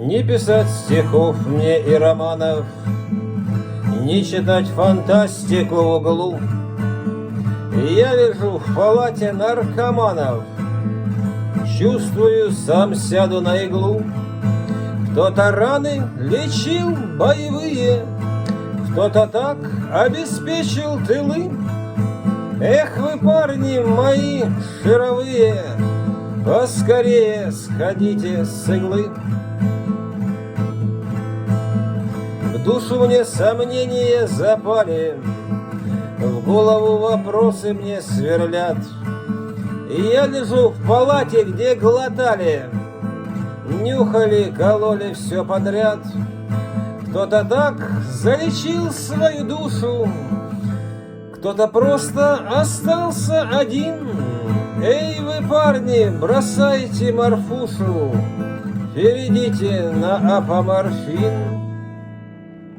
Не писать стихов мне и романов, не читать фантастику в углу. Я лежу в палате наркоманов, чувствую, сам сяду на иглу. Кто-то раны лечил боевые, кто-то так обеспечил тылы. Эх вы, парни мои шаровые, поскорее сходите с иглы. В душу мне сомнения запали, в голову вопросы мне сверлят. И я лежу в палате, где глотали, нюхали, кололи все подряд. Кто-то так залечил свою душу, кто-то просто остался один. Эй вы, парни, бросайте морфушу, перейдите на апоморфин.